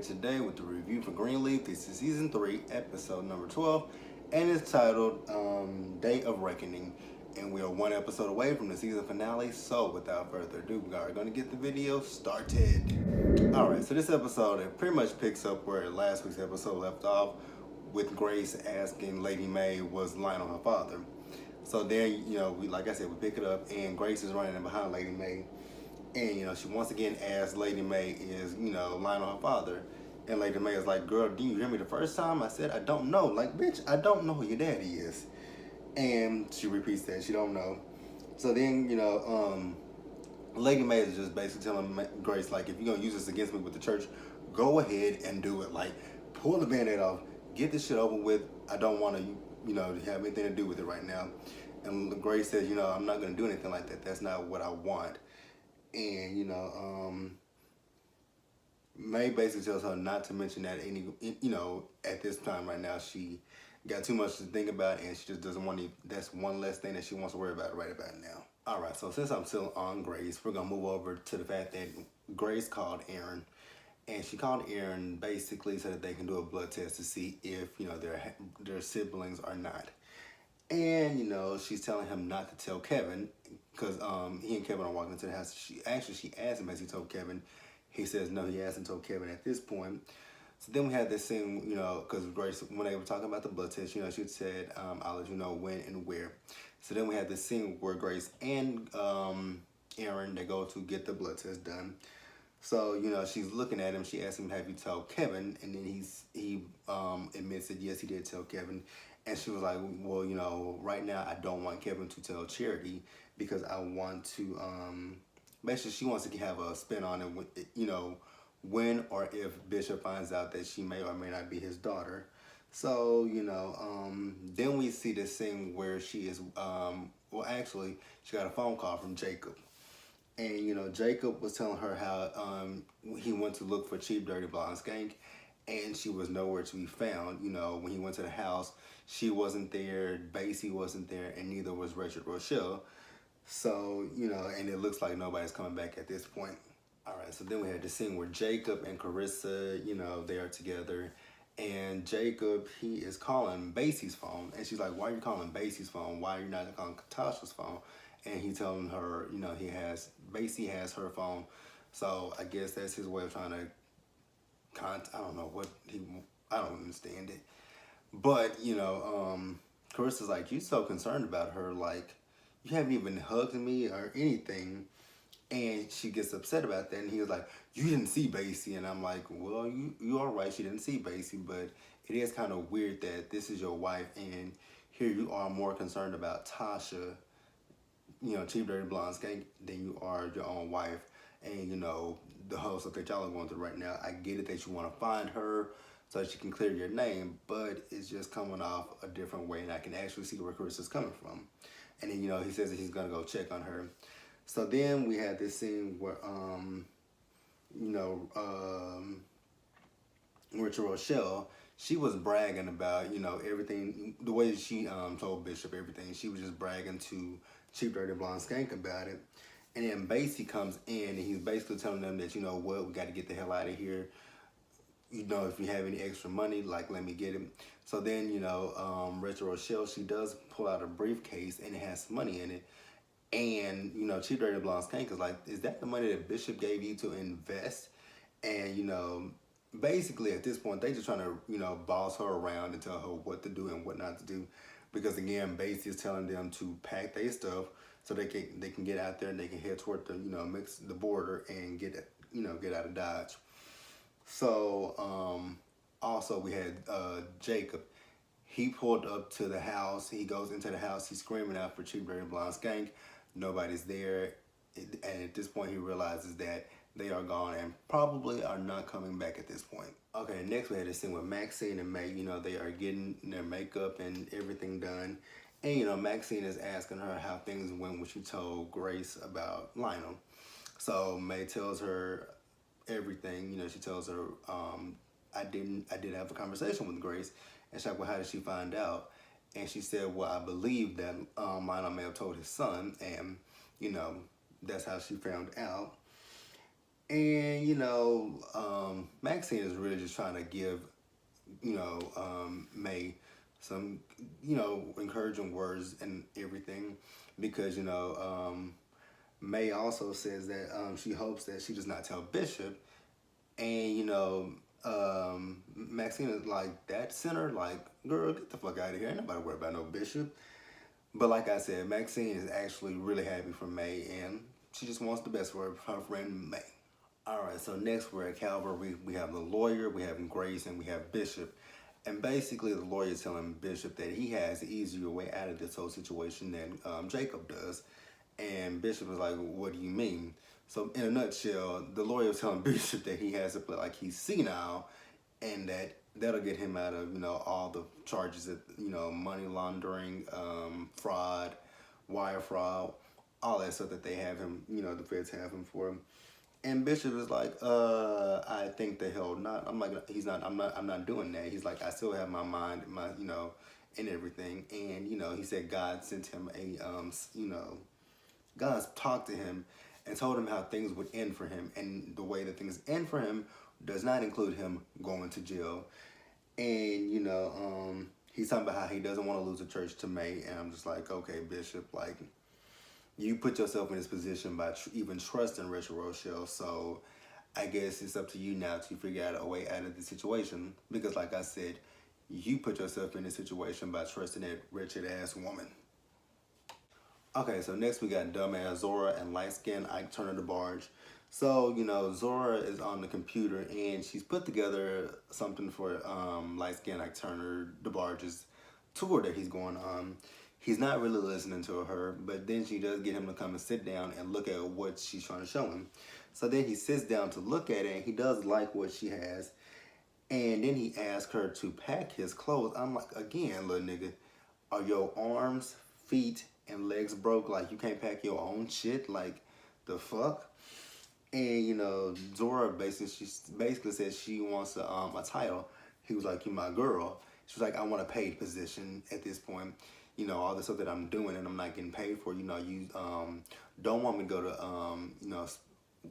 today with the review for Greenleaf. This is season 3, episode number 12, and it's titled Day of Reckoning. And we are one episode away from the season finale, so without further ado, we are going to get the video started. Alright, so this episode, it pretty much picks up where last week's episode left off, with Grace asking Lady May was Lionel her father. So then, we like I said, we pick it up, and Grace is running in behind Lady May. And, she once again asks Lady May, is, Lionel her father? And Lady May is like, girl, didn't you hear me the first time? I said, I don't know. Like, bitch, I don't know who your daddy is. And she repeats that, she don't know. So then, Lady May is just basically telling Grace, like, if you're going to use this against me with the church, go ahead and do it. Like, pull the Band-Aid off. Get this shit over with. I don't want to, have anything to do with it right now. And Grace says, I'm not going to do anything like that. That's not what I want. And, May basically tells her not to mention that at this time right now, she got too much to think about and she just doesn't want to, that's one less thing that she wants to worry about right about now. All right, so since I'm still on Grace, we're going to move over to the fact that Grace called Aaron. And she called Aaron basically so that they can do a blood test to see if, their siblings or not. And, she's telling him not to tell Kevin because he and Kevin are walking into the house. She asked him, has he told Kevin? He says no, he hasn't told Kevin at this point. So then we had this scene, because Grace, when they were talking about the blood test, she had said, I'll let you know when and where. So then we had this scene where Grace and Aaron, they go to get the blood test done. So, she's looking at him. She asks him, have you told Kevin? And then he admits that, yes, he did tell Kevin. And she was like, well, right now I don't want Kevin to tell Charity because I want to, basically she wants to have a spin on it, when or if Bishop finds out that she may or may not be his daughter. So, then we see this scene where she is, actually, she got a phone call from Jacob. And, Jacob was telling her how he went to look for Cheap Dirty Blonde Skank, and she was nowhere to be found. When he went to the house, she wasn't there, Basie wasn't there, and neither was Richard Rochelle. So, and it looks like nobody's coming back at this point. All right, so then we had the scene where Jacob and Carissa, they are together. And Jacob, he is calling Basie's phone. And she's like, why are you calling Basie's phone? Why are you not calling Katasha's phone? And he's telling her, Basie has her phone. So I guess that's his way of trying to I don't understand it. But, Carissa's like, you so concerned about her, like, you haven't even hugged me or anything. And she gets upset about that. And he was like, you didn't see Basie. And I'm like, well, you are right. She didn't see Basie. But it is kind of weird that this is your wife. And here you are more concerned about Tasha, Cheap Dirty Blonde Skank, than you are your own wife. And, the whole stuff that y'all are going through right now. I get it that you want to find her so that you can clear your name. But it's just coming off a different way. And I can actually see where Carissa's coming from. And then, he says that he's going to go check on her. So then we had this scene where, Richard Rochelle, she was bragging about, everything, the way she told Bishop everything. She was just bragging to Cheap Dirty Blonde Skank about it. And then Basie comes in and he's basically telling them that, we got to get the hell out of here. If you have any extra money, like, let me get it. So then, Richard Rochelle, she does pull out a briefcase and it has some money in it. And, Cheap Dirty Blonde Skank is like, is that the money that Bishop gave you to invest? And, basically at this point, they just trying to, boss her around and tell her what to do and what not to do. Because again, Basie is telling them to pack their stuff so they can get out there and they can head toward the, mix the border and get out of Dodge. So, also we had Jacob. He pulled up to the house. He goes into the house. He's screaming out for Cheap Dirty Blonde Skank. Nobody's there. And at this point, he realizes that they are gone and probably are not coming back at this point. Okay, next we had this scene with Maxine and May. They are getting their makeup and everything done. And, Maxine is asking her how things went when she told Grace about Lionel. So May tells her everything. She tells her, I did have a conversation with Grace. And she's like, well, how did she find out? And she said, well, I believe that Lionel may have told his son. And, that's how she found out. And Maxine is really just trying to give May some encouraging words and everything, because May also says that she hopes that she does not tell Bishop. And Maxine is like, that center, like, girl, get the fuck out of here, ain't nobody worried about no Bishop. But like I said, Maxine is actually really happy for May, and she just wants the best for her friend May. All right, so next we're at Calvary. We have the lawyer, we have Grace, and we have Bishop. And basically, the lawyer is telling Bishop that he has the easier way out of this whole situation than Jacob does. And Bishop is like, what do you mean? So in a nutshell, the lawyer is telling Bishop that he has to play like he's senile, and that'll get him out of all the charges of money laundering, fraud, wire fraud, all that stuff that they have him, the feds have him for. And Bishop is like, I think the hell not. I'm like, he's not. I'm not doing that. He's like, I still have my mind, and everything. And he said God sent him God's talked to him and told him how things would end for him, and the way that things end for him does not include him going to jail. And he's talking about how he doesn't want to lose the church to May, and I'm just like, okay, Bishop, like, you put yourself in this position by even trusting Rachel Rochelle. So I guess it's up to you now to figure out a way out of the situation, because like I said, you put yourself in this situation by trusting that wretched ass woman. Okay, so next we got dumbass Zora and light skin Ike Turner DeBarge. So, Zora is on the computer and she's put together something for light skin Ike Turner DeBarge's tour that he's going on. He's not really listening to her, but then she does get him to come and sit down and look at what she's trying to show him. So then he sits down to look at it, and he does like what she has. And then he asks her to pack his clothes. I'm like, again, little nigga, are your arms, feet, and legs broke? Like, you can't pack your own shit? Like, the fuck? And, Zora basically says she wants a title. He was like, you my girl. She was like, I want a paid position at this point. All the stuff that I'm doing and I'm not getting paid for, you don't want me to go to,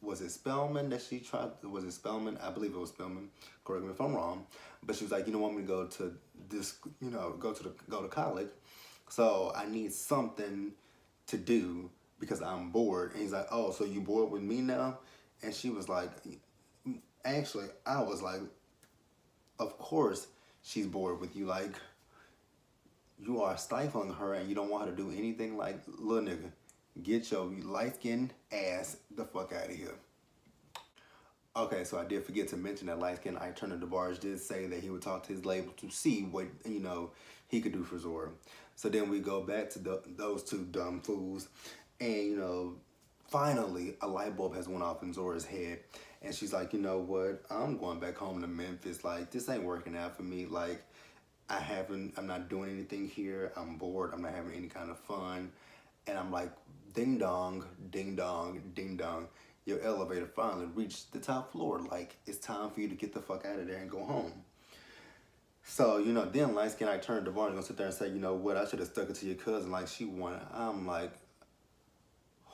was it Spelman that she tried? Was it Spelman? I believe it was Spelman. Correct me if I'm wrong. But she was like, you don't want me to go to this, go to college. So I need something to do because I'm bored. And he's like, oh, so you bored with me now? And she was like, actually, I was like, of course she's bored with you. Like, you are stifling her and you don't want her to do anything. Like, little nigga, get your light-skinned ass the fuck out of here. Okay, so I did forget to mention that light-skinned Ike Turner DeBarge did say that he would talk to his label to see what, he could do for Zora. So then we go back to those two dumb fools. And, finally, a light bulb has went off in Zora's head. And she's like, you know what? I'm going back home to Memphis. Like, this ain't working out for me. Like, I'm not doing anything here. I'm bored. I'm not having any kind of fun. And I'm like, ding dong, ding dong, ding dong. Your elevator finally reached the top floor. Like, it's time for you to get the fuck out of there and go home. So, then light skin I turned DeVar's gonna sit there and say, you know what, I should have stuck it to your cousin like she wanted. I'm like,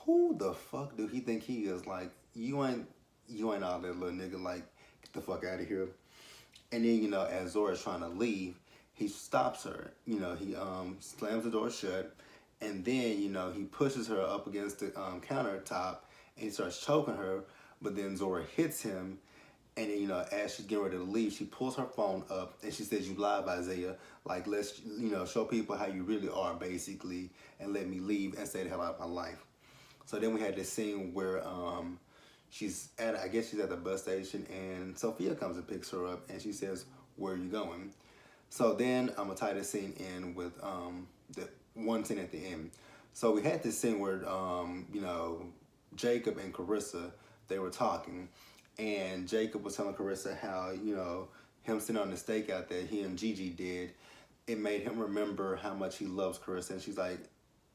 who the fuck do he think he is? Like, you ain't all that, little nigga. Like, get the fuck out of here. And then, as Zora's trying to leave, he stops her. He slams the door shut, and then he pushes her up against the countertop, and he starts choking her. But then Zora hits him, and then as she's getting ready to leave, she pulls her phone up and she says, "You lied, Isaiah. Like, let's show people how you really are, basically, and let me leave and stay the hell out of my life." So then we had this scene where I guess she's at the bus station, and Sophia comes and picks her up, and she says, "Where are you going?" So then I'm gonna tie this scene in with the one scene at the end. So we had this scene where Jacob and Carissa, they were talking, and Jacob was telling Carissa how him sitting on the stakeout that he and Gigi did, it made him remember how much he loves Carissa, and she's like,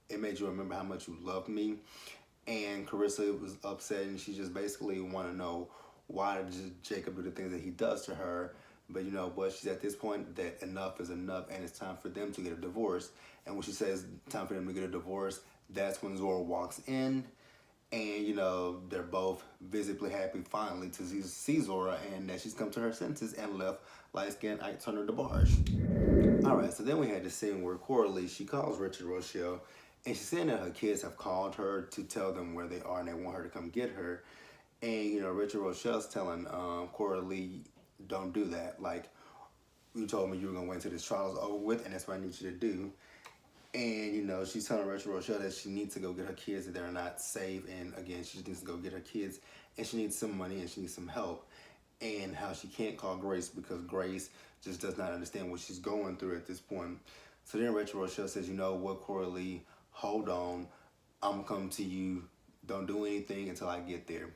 it made you remember how much you love me. And Carissa was upset, and she just basically want to know why did Jacob do the things that he does to her. But you know what? She's at this point that enough is enough, and it's time for them to get a divorce. And when she says time for them to get a divorce, that's when Zora walks in, And they're both visibly happy finally to see Zora, and that she's come to her senses and left light skinned Ike Turner DeBarge. All right, so then we had the scene where Coralie, she calls Richard Rochelle, and she's saying that her kids have called her to tell them where they are and they want her to come get her. And Richard Rochelle's telling Coralie, don't do that. Like, you told me you were gonna wait until this trial is over with, and that's what I need you to do. And she's telling Rachel Rochelle that she needs to go get her kids, that they're not safe, and again, she just needs to go get her kids, and she needs some money and she needs some help, and how she can't call Grace because Grace just does not understand what she's going through at this point. So then Rachel Rochelle says, "You know what, Coralie, hold on, I'm gonna come to you. Don't do anything until I get there."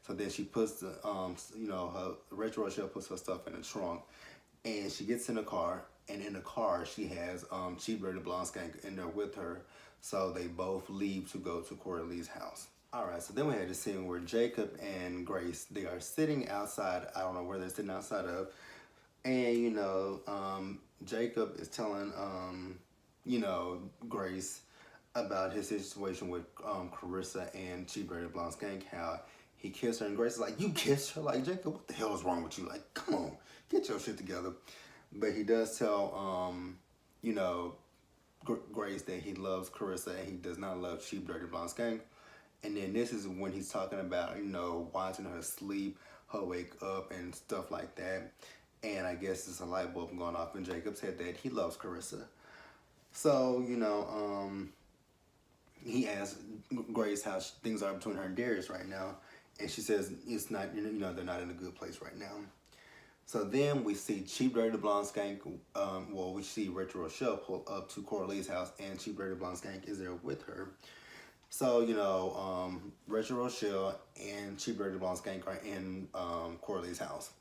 So then she puts the her Rachel Rochelle puts her stuff in the trunk, and she gets in the car, and in the car she has Cheap Dirty Blonde Skank in there with her. So they both leave to go to Coralie's house. All right, so then we had this scene where Jacob and Grace, they are sitting outside. I don't know where they're sitting outside of, and Jacob is telling Grace about his situation with Carissa and Cheap Dirty Blonde Skank, how he kissed her, and Grace is like, "You kissed her?" Like, Jacob, what the hell is wrong with you? Like, come on, get your shit together. But he does tell, Grace that he loves Carissa and he does not love Cheap Dirty Blonde Skank. And then this is when he's talking about, watching her sleep, her wake up and stuff like that. And I guess it's a light bulb going off in Jacob's head that he loves Carissa. So, he asks Grace how things are between her and Darius right now. And she says it's not, they're not in a good place right now. So then we see Cheap Dirty Blonde Skank, we see Rachel Rochelle pull up to Coralie's house, and Cheap Dirty Blonde Skank is there with her. So, Rachel Rochelle and Cheap Dirty Blonde Skank are in Coralie's house.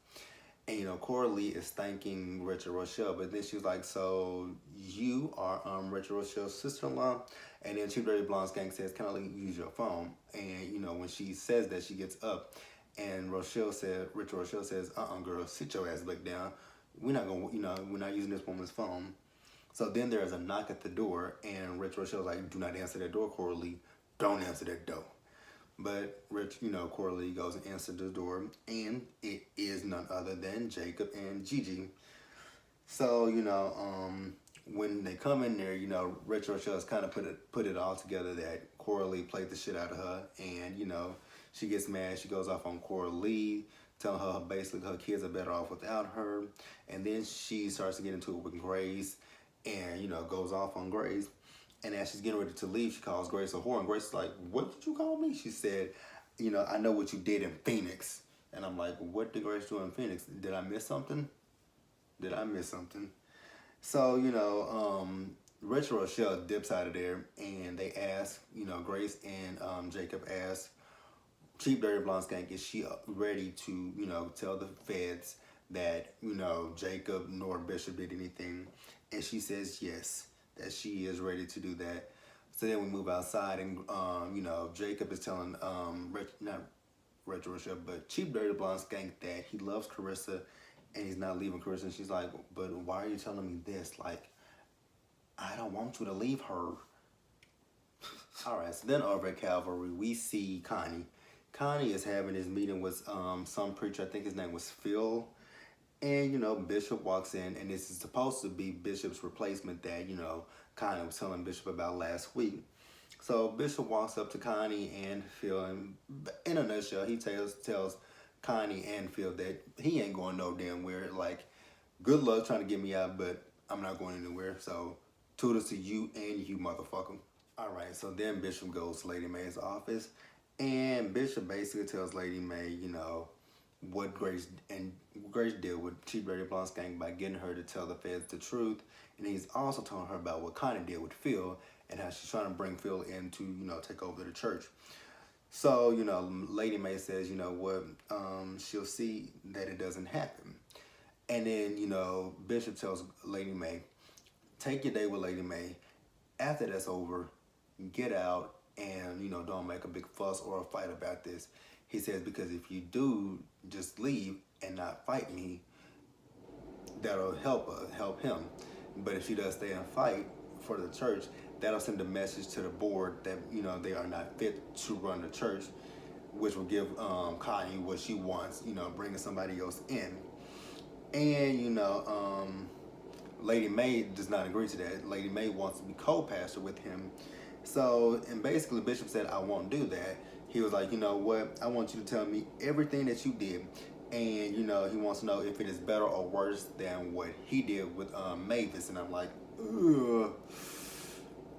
And, Coralie is thanking Rachel Rochelle, but then she was like, "So you are Rachel Rochelle's sister-in-law?" And then Cheap Dirty Blonde Skank says, "Can I use your phone?" And, when she says that, she gets up. And Rachel says, "Girl, sit your ass back down. We're not using this woman's phone." So then there's a knock at the door, and Rachel's like, "Do not answer that door, Coralie. Don't answer that door." But Coralie goes and answers the door, and it is none other than Jacob and Gigi. So, when they come in there, Rachel has kind of put it all together that Coralie played the shit out of her, and, she gets mad. She goes off on Coralie, telling her basically her kids are better off without her. And then she starts to get into it with Grace and, goes off on Grace. And as she's getting ready to leave, she calls Grace a whore. And Grace is like, "What did you call me?" She said, "I know what you did in Phoenix." And I'm like, "What did Grace do in Phoenix? Did I miss something? So, Rachel Rochelle dips out of there, and they ask, Grace and Jacob ask Cheap Dirty Blonde Skank, is she ready to, tell the feds that, Jacob nor Bishop did anything? And she says yes, that she is ready to do that. So then we move outside, and, Jacob is telling, not Rachel Rochelle, but Cheap Dirty Blonde Skank that he loves Carissa and he's not leaving Carissa. And she's like, "But why are you telling me this? Like, I don't want you to leave her." All right, so then over at Calvary, we see Connie. Connie is having his meeting with some preacher. I think his name was Phil. And, Bishop walks in, and this is supposed to be Bishop's replacement that, Connie was telling Bishop about last week. So Bishop walks up to Connie and Phil, and in a nutshell, he tells Connie and Phil that he ain't going no damn where. Like, good luck trying to get me out, but I'm not going anywhere. So, toodles to you and you, motherfucker. All right, so then Bishop goes to Lady May's office, and Bishop basically tells Lady May, what Grace did with Cheap Dirty Blonde Skank by getting her to tell the feds the truth. And he's also telling her about what Connie did with Phil and how she's trying to bring Phil in to, take over the church. So, Lady May says, she'll see that it doesn't happen. And then, Bishop tells Lady May, take your day with Lady May. After that's over, get out and, don't make a big fuss or a fight about this. He says, because if you do just leave and not fight me, that'll help him. But if she does stay and fight for the church, that'll send a message to the board that, you know, they are not fit to run the church, which will give Connie what she wants, you know, bringing somebody else in. And, you know, Lady Mae does not agree to that. Lady Mae wants to be co-pastor with him. So, and basically Bishop said, I won't do that. He was like, you know what, I want you to tell me everything that you did. And, you know, he wants to know if it is better or worse than what he did with Mavis. And I'm like, ugh,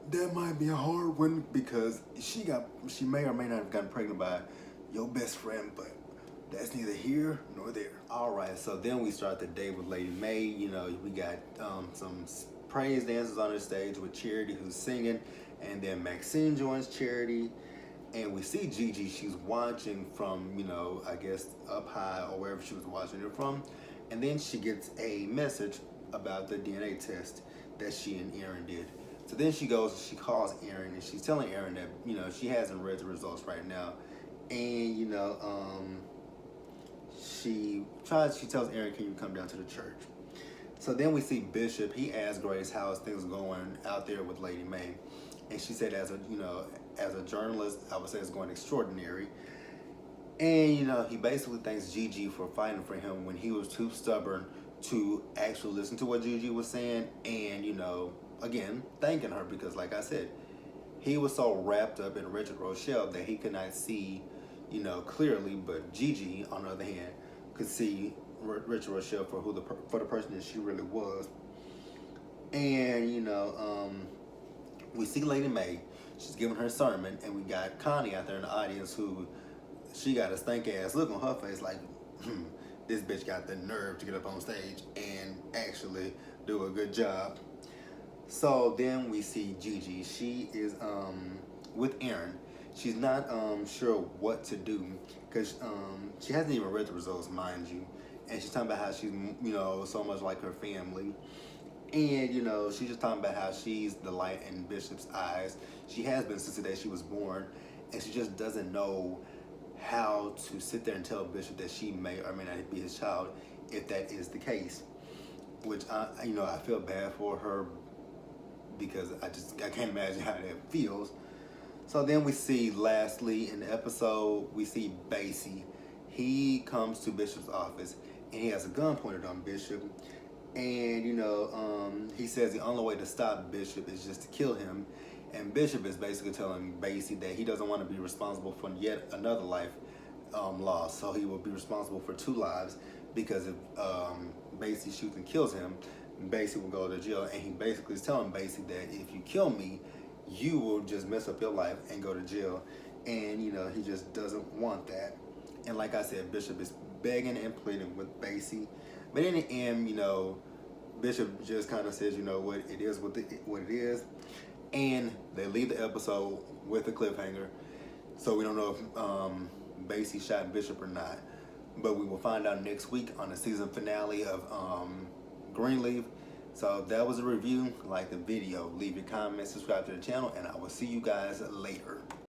that might be a hard one, because she may or may not have gotten pregnant by your best friend, but that's neither here nor there. All right, so then we start the day with Lady Mae. You know, we got some praise dances on the stage with Charity, who's singing, and then Maxine joins Charity, and we see Gigi. She's watching from, you know, I guess up high or wherever she was watching it from, and then she gets a message about the DNA test that she and Aaron did. So then she goes and she calls Aaron, and she's telling Aaron that, you know, she hasn't read the results right now, and, you know, she tells Aaron, can you come down to the church? So then we see Bishop. He asks Grace how's things going out there with Lady Mae, and she said, as a journalist, I would say it's going extraordinary. And, you know, he basically thanks Gigi for fighting for him when he was too stubborn to actually listen to what Gigi was saying, and, you know, again, thanking her, because like I said, he was so wrapped up in Richard Rochelle that he could not see, you know, clearly, but Gigi, on the other hand, could see Richard Rochelle for the person that she really was. And, you know, we see Lady Mae. She's giving her sermon, and we got Connie out there in the audience, who she got a stank ass look on her face, like, this bitch got the nerve to get up on stage and actually do a good job. So then we see Gigi. She is with Aaron. She's not sure what to do, because she hasn't even read the results, mind you. And she's talking about how she's, you know, so much like her family. And, you know, she's just talking about how she's the light in Bishop's eyes. She has been since the day she was born. And she just doesn't know how to sit there and tell Bishop that she may or may not be his child, if that is the case. Which, you know, I feel bad for her, because I can't imagine how that feels. So then we see, lastly in the episode, we see Basie. He comes to Bishop's office, and he has a gun pointed on Bishop. And, you know, he says the only way to stop Bishop is just to kill him. And Bishop is basically telling Basie that he doesn't want to be responsible for yet another life lost. So he will be responsible for 2 lives, because if Basie shoots and kills him, Basie will go to jail. And he basically is telling Basie that if you kill me, you will just mess up your life and go to jail. And, you know, he just doesn't want that. And like I said, Bishop is begging and pleading with Basie. But in the end, you know, Bishop just kind of says, you know what, it is what it is. And they leave the episode with a cliffhanger. So we don't know if Basie shot Bishop or not. But we will find out next week on the season finale of Greenleaf. So that was a review. Like the video, leave your comments, subscribe to the channel, and I will see you guys later.